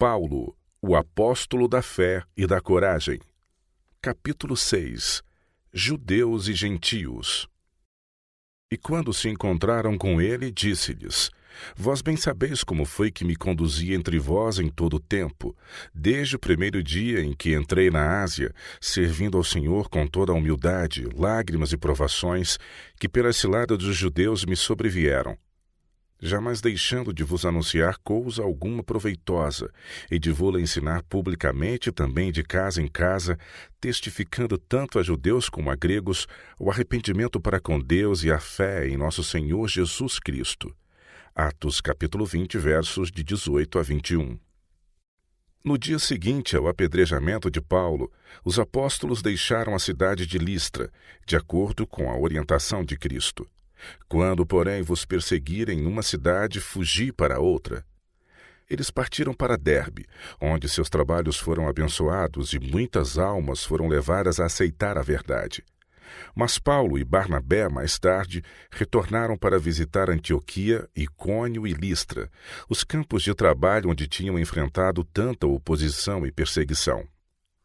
Paulo, o apóstolo da fé e da coragem. Capítulo 6. Judeus e gentios. E quando se encontraram com ele, disse-lhes: Vós bem sabeis como foi que me conduzi entre vós em todo o tempo, desde o primeiro dia em que entrei na Ásia, servindo ao Senhor com toda a humildade, lágrimas e provações que pela cilada dos judeus me sobrevieram, jamais deixando de vos anunciar coisa alguma proveitosa, e de vô-la ensinar publicamente também de casa em casa, testificando tanto a judeus como a gregos o arrependimento para com Deus e a fé em nosso Senhor Jesus Cristo. Atos capítulo 20, versos de 18 a 21. No dia seguinte ao apedrejamento de Paulo, os apóstolos deixaram a cidade de Listra, de acordo com a orientação de Cristo. Quando, porém, vos perseguirem numa cidade, fugi para outra. Eles partiram para Derbe, onde seus trabalhos foram abençoados e muitas almas foram levadas a aceitar a verdade. Mas Paulo e Barnabé, mais tarde, retornaram para visitar Antioquia, Icônio e Listra, os campos de trabalho onde tinham enfrentado tanta oposição e perseguição.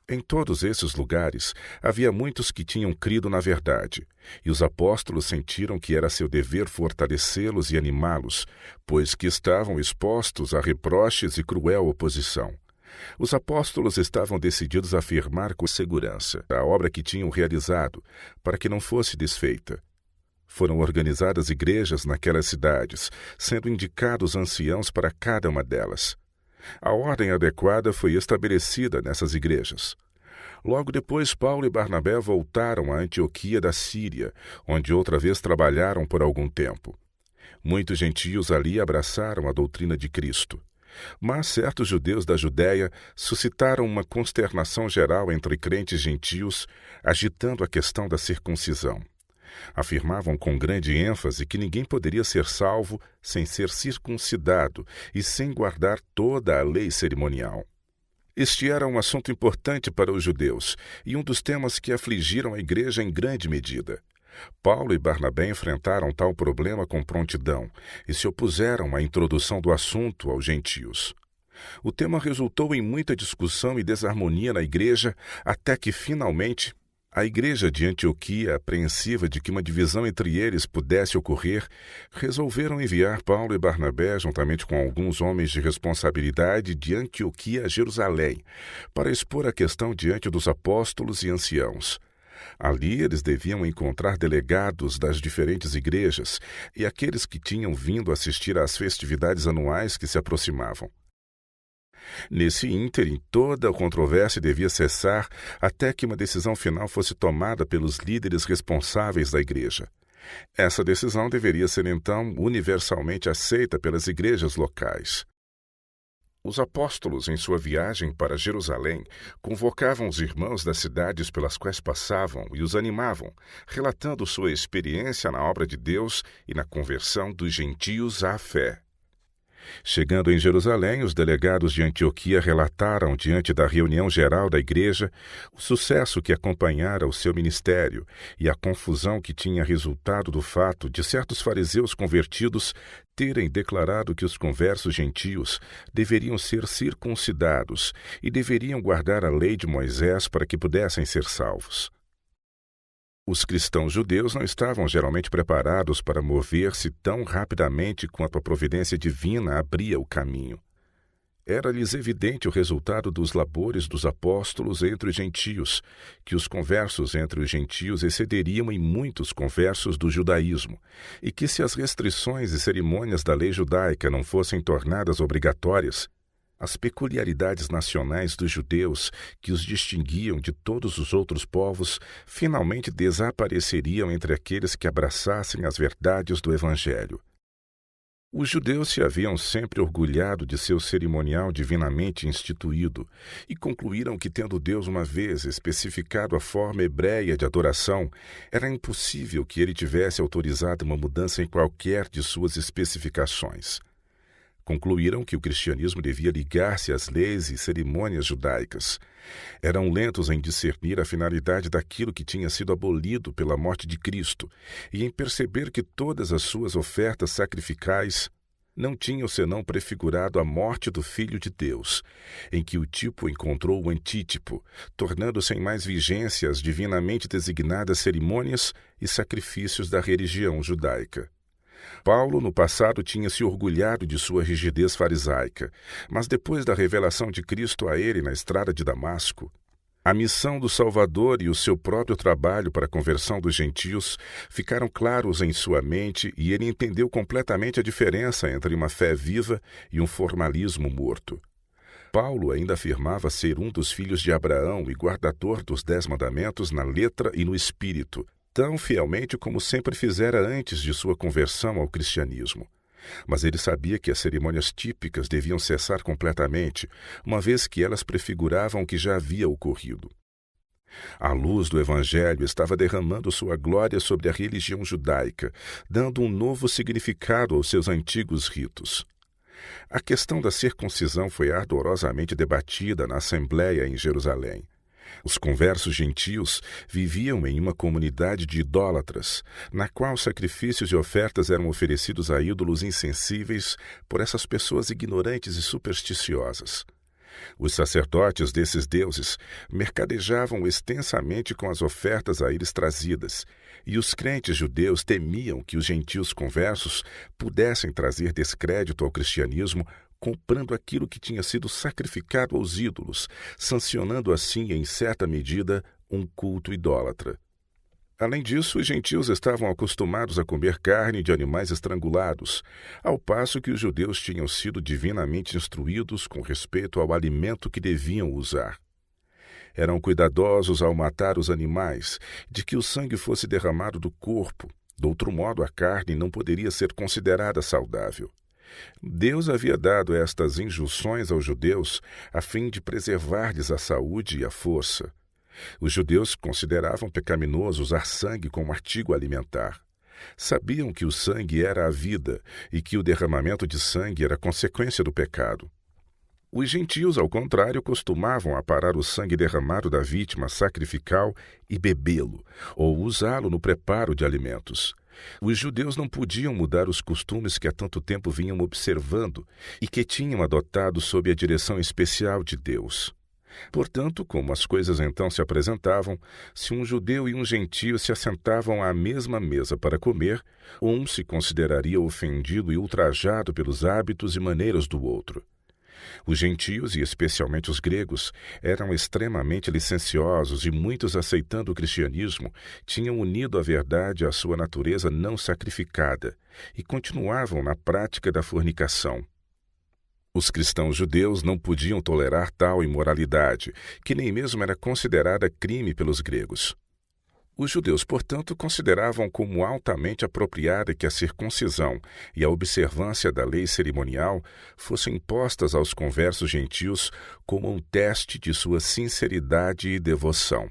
Em todos esses lugares, havia muitos que tinham crido na verdade, e os apóstolos sentiram que era seu dever fortalecê-los e animá-los, pois que estavam expostos a reproches e cruel oposição. Os apóstolos estavam decididos a afirmar com segurança a obra que tinham realizado, para que não fosse desfeita. Foram organizadas igrejas naquelas cidades, sendo indicados anciãos para cada uma delas. A ordem adequada foi estabelecida nessas igrejas. Logo depois, Paulo e Barnabé voltaram a Antioquia da Síria, onde outra vez trabalharam por algum tempo. Muitos gentios ali abraçaram a doutrina de Cristo. Mas certos judeus da Judéia suscitaram uma consternação geral entre crentes gentios, agitando a questão da circuncisão. Afirmavam com grande ênfase que ninguém poderia ser salvo sem ser circuncidado e sem guardar toda a lei cerimonial. Este era um assunto importante para os judeus e um dos temas que afligiram a igreja em grande medida. Paulo e Barnabé enfrentaram tal problema com prontidão e se opuseram à introdução do assunto aos gentios. O tema resultou em muita discussão e desarmonia na igreja, até que, finalmente, a igreja de Antioquia, apreensiva de que uma divisão entre eles pudesse ocorrer, resolveram enviar Paulo e Barnabé, juntamente com alguns homens de responsabilidade, de Antioquia a Jerusalém, para expor a questão diante dos apóstolos e anciãos. Ali eles deviam encontrar delegados das diferentes igrejas e aqueles que tinham vindo assistir às festividades anuais que se aproximavam. Nesse ínterim, toda a controvérsia devia cessar até que uma decisão final fosse tomada pelos líderes responsáveis da igreja. Essa decisão deveria ser, então, universalmente aceita pelas igrejas locais. Os apóstolos, em sua viagem para Jerusalém, convocavam os irmãos das cidades pelas quais passavam e os animavam, relatando sua experiência na obra de Deus e na conversão dos gentios à fé. Chegando em Jerusalém, os delegados de Antioquia relataram diante da reunião geral da igreja o sucesso que acompanhara o seu ministério e a confusão que tinha resultado do fato de certos fariseus convertidos terem declarado que os conversos gentios deveriam ser circuncidados e deveriam guardar a lei de Moisés para que pudessem ser salvos. Os cristãos judeus não estavam geralmente preparados para mover-se tão rapidamente quanto a providência divina abria o caminho. Era-lhes evidente o resultado dos labores dos apóstolos entre os gentios, que os conversos entre os gentios excederiam em muitos conversos do judaísmo, e que se as restrições e cerimônias da lei judaica não fossem tornadas obrigatórias, as peculiaridades nacionais dos judeus, que os distinguiam de todos os outros povos, finalmente desapareceriam entre aqueles que abraçassem as verdades do Evangelho. Os judeus se haviam sempre orgulhado de seu cerimonial divinamente instituído e concluíram que, tendo Deus uma vez especificado a forma hebreia de adoração, era impossível que ele tivesse autorizado uma mudança em qualquer de suas especificações. Concluíram que o cristianismo devia ligar-se às leis e cerimônias judaicas. Eram lentos em discernir a finalidade daquilo que tinha sido abolido pela morte de Cristo e em perceber que todas as suas ofertas sacrificais não tinham senão prefigurado a morte do Filho de Deus, em que o tipo encontrou o antítipo, tornando sem mais vigência as divinamente designadas cerimônias e sacrifícios da religião judaica. Paulo, no passado, tinha se orgulhado de sua rigidez farisaica, mas depois da revelação de Cristo a ele na estrada de Damasco, a missão do Salvador e o seu próprio trabalho para a conversão dos gentios ficaram claros em sua mente e ele entendeu completamente a diferença entre uma fé viva e um formalismo morto. Paulo ainda afirmava ser um dos filhos de Abraão e guardador dos 10 mandamentos na letra e no espírito, tão fielmente como sempre fizera antes de sua conversão ao cristianismo. Mas ele sabia que as cerimônias típicas deviam cessar completamente, uma vez que elas prefiguravam o que já havia ocorrido. A luz do Evangelho estava derramando sua glória sobre a religião judaica, dando um novo significado aos seus antigos ritos. A questão da circuncisão foi ardorosamente debatida na Assembleia em Jerusalém. Os conversos gentios viviam em uma comunidade de idólatras, na qual sacrifícios e ofertas eram oferecidos a ídolos insensíveis por essas pessoas ignorantes e supersticiosas. Os sacerdotes desses deuses mercadejavam extensamente com as ofertas a eles trazidas, e os crentes judeus temiam que os gentios conversos pudessem trazer descrédito ao cristianismo comprando aquilo que tinha sido sacrificado aos ídolos, sancionando assim, em certa medida, um culto idólatra. Além disso, os gentios estavam acostumados a comer carne de animais estrangulados, ao passo que os judeus tinham sido divinamente instruídos com respeito ao alimento que deviam usar. Eram cuidadosos ao matar os animais, de que o sangue fosse derramado do corpo, de outro modo a carne não poderia ser considerada saudável. Deus havia dado estas injunções aos judeus a fim de preservar-lhes a saúde e a força. Os judeus consideravam pecaminoso usar sangue como artigo alimentar. Sabiam que o sangue era a vida e que o derramamento de sangue era consequência do pecado. Os gentios, ao contrário, costumavam aparar o sangue derramado da vítima sacrificial e bebê-lo, ou usá-lo no preparo de alimentos. Os judeus não podiam mudar os costumes que há tanto tempo vinham observando e que tinham adotado sob a direção especial de Deus. Portanto, como as coisas então se apresentavam, se um judeu e um gentio se assentavam à mesma mesa para comer, um se consideraria ofendido e ultrajado pelos hábitos e maneiras do outro. Os gentios, e especialmente os gregos, eram extremamente licenciosos e muitos, aceitando o cristianismo, tinham unido a verdade à sua natureza não sacrificada e continuavam na prática da fornicação. Os cristãos judeus não podiam tolerar tal imoralidade, que nem mesmo era considerada crime pelos gregos. Os judeus, portanto, consideravam como altamente apropriada que a circuncisão e a observância da lei cerimonial fossem impostas aos conversos gentios como um teste de sua sinceridade e devoção.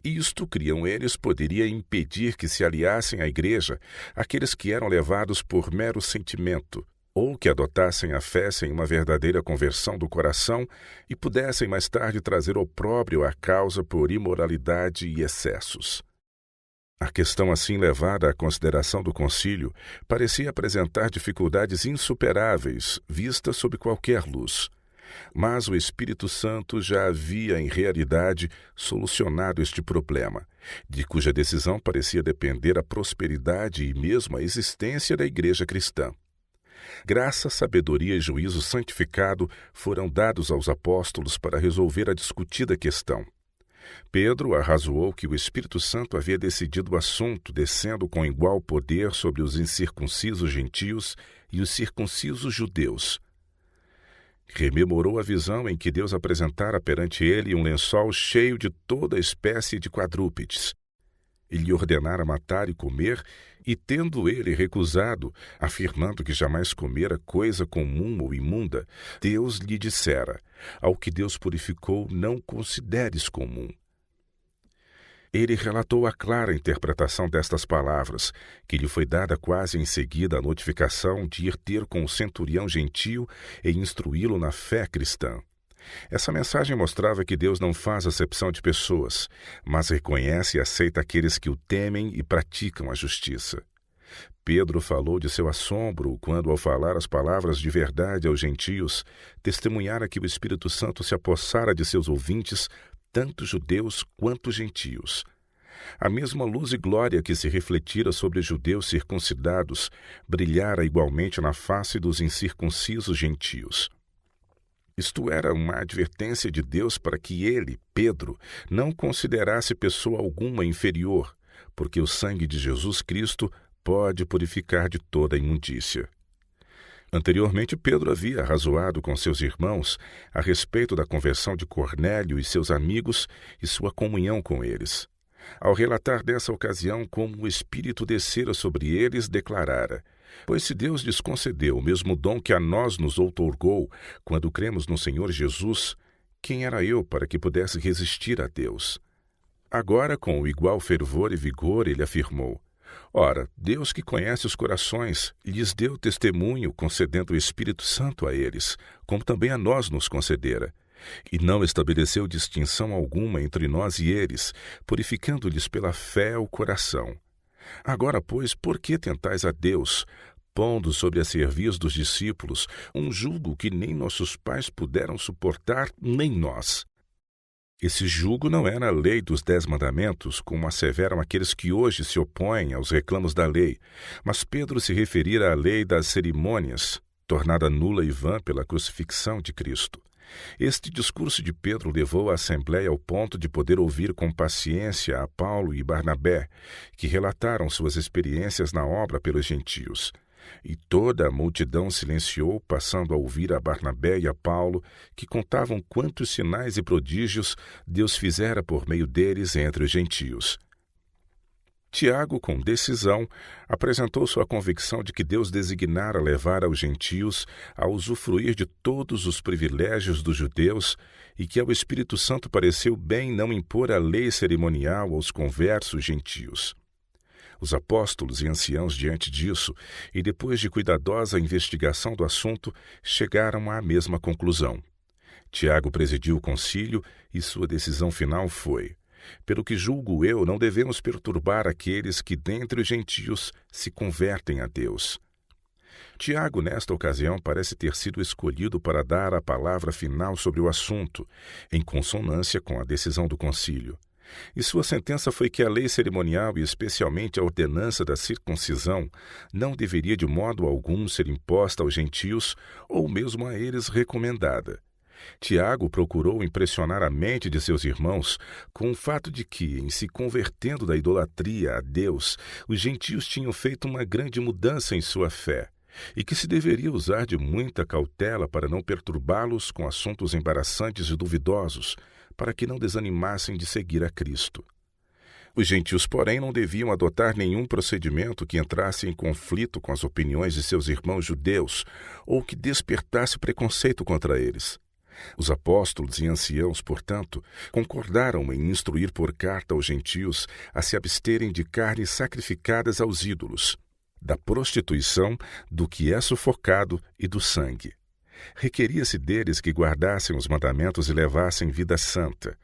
Isto, criam eles, poderia impedir que se aliassem à igreja aqueles que eram levados por mero sentimento, ou que adotassem a fé sem uma verdadeira conversão do coração e pudessem mais tarde trazer opróbrio à causa por imoralidade e excessos. A questão assim levada à consideração do concílio parecia apresentar dificuldades insuperáveis, vistas sob qualquer luz. Mas o Espírito Santo já havia, em realidade, solucionado este problema, de cuja decisão parecia depender a prosperidade e mesmo a existência da Igreja cristã. Graça, sabedoria e juízo santificado foram dados aos apóstolos para resolver a discutida questão. Pedro arrazoou que o Espírito Santo havia decidido o assunto, descendo com igual poder sobre os incircuncisos gentios e os circuncisos judeus. Rememorou a visão em que Deus apresentara perante ele um lençol cheio de toda espécie de quadrúpedes. E lhe ordenara matar e comer, e tendo ele recusado, afirmando que jamais comera coisa comum ou imunda, Deus lhe dissera: ao que Deus purificou, não consideres comum. Ele relatou a clara interpretação destas palavras, que lhe foi dada quase em seguida a notificação de ir ter com o centurião gentio e instruí-lo na fé cristã. Essa mensagem mostrava que Deus não faz acepção de pessoas, mas reconhece e aceita aqueles que o temem e praticam a justiça. Pedro falou de seu assombro quando, ao falar as palavras de verdade aos gentios, testemunhara que o Espírito Santo se apossara de seus ouvintes, tanto judeus quanto gentios. A mesma luz e glória que se refletira sobre os judeus circuncidados brilhara igualmente na face dos incircuncisos gentios. Isto era uma advertência de Deus para que ele, Pedro, não considerasse pessoa alguma inferior, porque o sangue de Jesus Cristo pode purificar de toda a imundícia. Anteriormente, Pedro havia arrazoado com seus irmãos a respeito da conversão de Cornélio e seus amigos e sua comunhão com eles. Ao relatar dessa ocasião como o Espírito descera sobre eles, declarara: pois se Deus lhes concedeu o mesmo dom que a nós nos outorgou quando cremos no Senhor Jesus, quem era eu para que pudesse resistir a Deus? Agora, com igual fervor e vigor, ele afirmou: ora, Deus que conhece os corações, lhes deu testemunho, concedendo o Espírito Santo a eles, como também a nós nos concedera. E não estabeleceu distinção alguma entre nós e eles, purificando-lhes pela fé o coração. Agora, pois, por que tentais a Deus, pondo sobre a cerviz dos discípulos um jugo que nem nossos pais puderam suportar, nem nós? Esse jugo não era a lei dos 10 mandamentos, como asseveram aqueles que hoje se opõem aos reclamos da lei, mas Pedro se referira à lei das cerimônias, tornada nula e vã pela crucifixão de Cristo. Este discurso de Pedro levou a Assembleia ao ponto de poder ouvir com paciência a Paulo e Barnabé, que relataram suas experiências na obra pelos gentios. E toda a multidão silenciou, passando a ouvir a Barnabé e a Paulo, que contavam quantos sinais e prodígios Deus fizera por meio deles entre os gentios. Tiago, com decisão, apresentou sua convicção de que Deus designara levar aos gentios a usufruir de todos os privilégios dos judeus e que ao Espírito Santo pareceu bem não impor a lei cerimonial aos conversos gentios. Os apóstolos e anciãos, diante disso, e depois de cuidadosa investigação do assunto, chegaram à mesma conclusão. Tiago presidiu o concílio e sua decisão final foi: pelo que julgo eu, não devemos perturbar aqueles que dentre os gentios se convertem a Deus. Tiago, nesta ocasião, parece ter sido escolhido para dar a palavra final sobre o assunto, em consonância com a decisão do concílio. E sua sentença foi que a lei cerimonial e especialmente a ordenança da circuncisão não deveria de modo algum ser imposta aos gentios ou mesmo a eles recomendada. Tiago procurou impressionar a mente de seus irmãos com o fato de que, em se convertendo da idolatria a Deus, os gentios tinham feito uma grande mudança em sua fé, e que se deveria usar de muita cautela para não perturbá-los com assuntos embaraçantes e duvidosos, para que não desanimassem de seguir a Cristo. Os gentios, porém, não deviam adotar nenhum procedimento que entrasse em conflito com as opiniões de seus irmãos judeus ou que despertasse preconceito contra eles. Os apóstolos e anciãos, portanto, concordaram em instruir por carta aos gentios a se absterem de carnes sacrificadas aos ídolos, da prostituição, do que é sufocado e do sangue. Requeria-se deles que guardassem os mandamentos e levassem vida santa.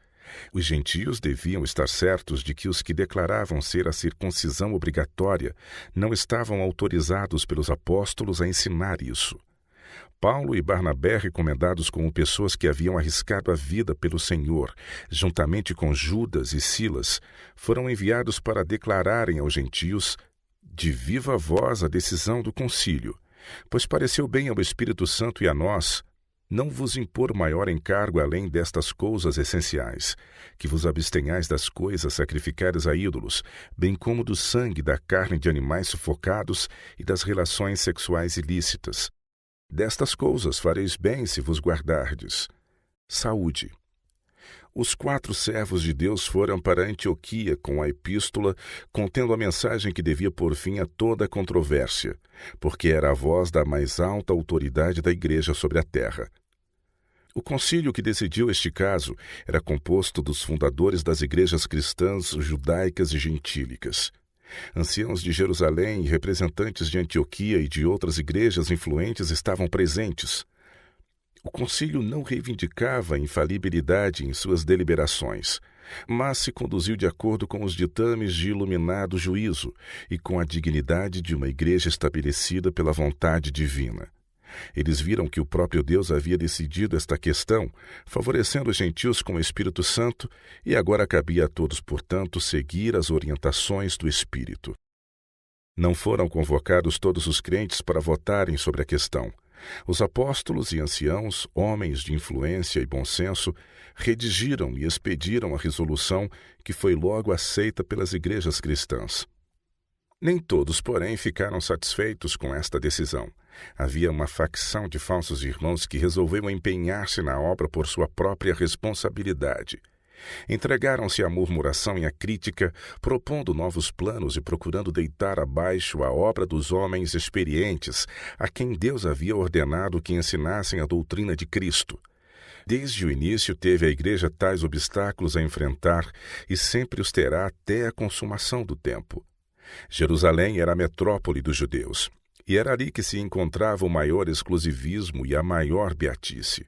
Os gentios deviam estar certos de que os que declaravam ser a circuncisão obrigatória não estavam autorizados pelos apóstolos a ensinar isso. Paulo e Barnabé, recomendados como pessoas que haviam arriscado a vida pelo Senhor, juntamente com Judas e Silas, foram enviados para declararem aos gentios de viva voz a decisão do concílio, pois pareceu bem ao Espírito Santo e a nós não vos impor maior encargo além destas coisas essenciais, que vos abstenhais das coisas sacrificadas a ídolos, bem como do sangue, da carne de animais sufocados e das relações sexuais ilícitas. Destas coisas fareis bem se vos guardardes. Saúde. Os 4 servos de Deus foram para Antioquia com a epístola, contendo a mensagem que devia pôr fim a toda a controvérsia, porque era a voz da mais alta autoridade da igreja sobre a terra. O concílio que decidiu este caso era composto dos fundadores das igrejas cristãs judaicas e gentílicas. Anciãos de Jerusalém e representantes de Antioquia e de outras igrejas influentes estavam presentes. O concílio não reivindicava a infalibilidade em suas deliberações, mas se conduziu de acordo com os ditames de iluminado juízo e com a dignidade de uma igreja estabelecida pela vontade divina. Eles viram que o próprio Deus havia decidido esta questão, favorecendo os gentios com o Espírito Santo, e agora cabia a todos, portanto, seguir as orientações do Espírito. Não foram convocados todos os crentes para votarem sobre a questão. Os apóstolos e anciãos, homens de influência e bom senso, redigiram e expediram a resolução que foi logo aceita pelas igrejas cristãs. Nem todos, porém, ficaram satisfeitos com esta decisão. Havia uma facção de falsos irmãos que resolveu empenhar-se na obra por sua própria responsabilidade. Entregaram-se à murmuração e à crítica, propondo novos planos e procurando deitar abaixo a obra dos homens experientes, a quem Deus havia ordenado que ensinassem a doutrina de Cristo. Desde o início teve a Igreja tais obstáculos a enfrentar e sempre os terá até a consumação do tempo. Jerusalém era a metrópole dos judeus, e era ali que se encontrava o maior exclusivismo e a maior beatice.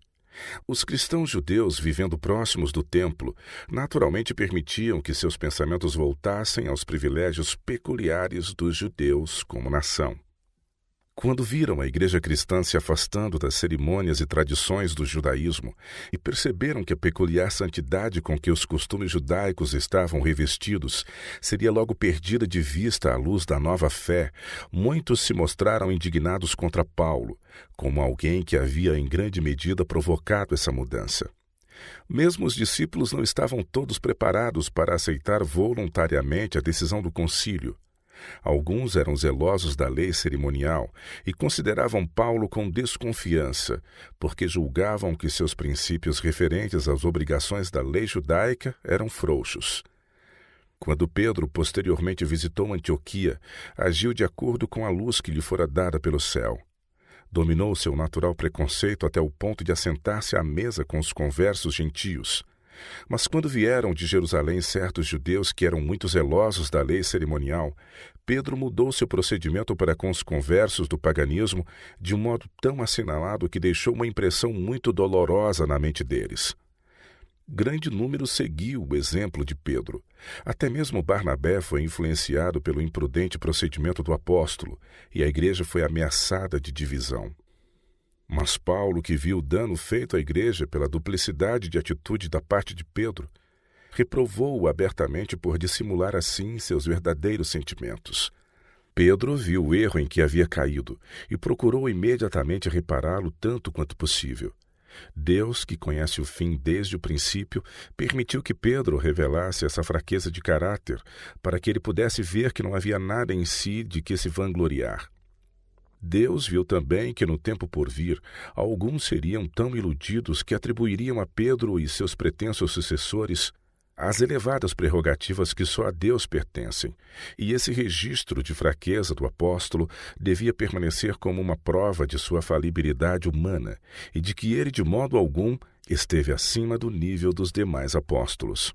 Os cristãos judeus, vivendo próximos do templo, naturalmente permitiam que seus pensamentos voltassem aos privilégios peculiares dos judeus como nação. Quando viram a igreja cristã se afastando das cerimônias e tradições do judaísmo e perceberam que a peculiar santidade com que os costumes judaicos estavam revestidos seria logo perdida de vista à luz da nova fé, muitos se mostraram indignados contra Paulo, como alguém que havia em grande medida provocado essa mudança. Mesmo os discípulos não estavam todos preparados para aceitar voluntariamente a decisão do concílio. Alguns eram zelosos da lei cerimonial e consideravam Paulo com desconfiança, porque julgavam que seus princípios referentes às obrigações da lei judaica eram frouxos. Quando Pedro posteriormente visitou Antioquia, agiu de acordo com a luz que lhe fora dada pelo céu. Dominou seu natural preconceito até o ponto de assentar-se à mesa com os conversos gentios. Mas quando vieram de Jerusalém certos judeus que eram muito zelosos da lei cerimonial, Pedro mudou seu procedimento para com os conversos do paganismo de um modo tão assinalado que deixou uma impressão muito dolorosa na mente deles. Grande número seguiu o exemplo de Pedro. Até mesmo Barnabé foi influenciado pelo imprudente procedimento do apóstolo, e a igreja foi ameaçada de divisão. Mas Paulo, que viu o dano feito à igreja pela duplicidade de atitude da parte de Pedro, reprovou-o abertamente por dissimular assim seus verdadeiros sentimentos. Pedro viu o erro em que havia caído e procurou imediatamente repará-lo tanto quanto possível. Deus, que conhece o fim desde o princípio, permitiu que Pedro revelasse essa fraqueza de caráter para que ele pudesse ver que não havia nada em si de que se vangloriar. Deus viu também que no tempo por vir, alguns seriam tão iludidos que atribuiriam a Pedro e seus pretensos sucessores as elevadas prerrogativas que só a Deus pertencem, e esse registro de fraqueza do apóstolo devia permanecer como uma prova de sua falibilidade humana e de que ele de modo algum esteve acima do nível dos demais apóstolos.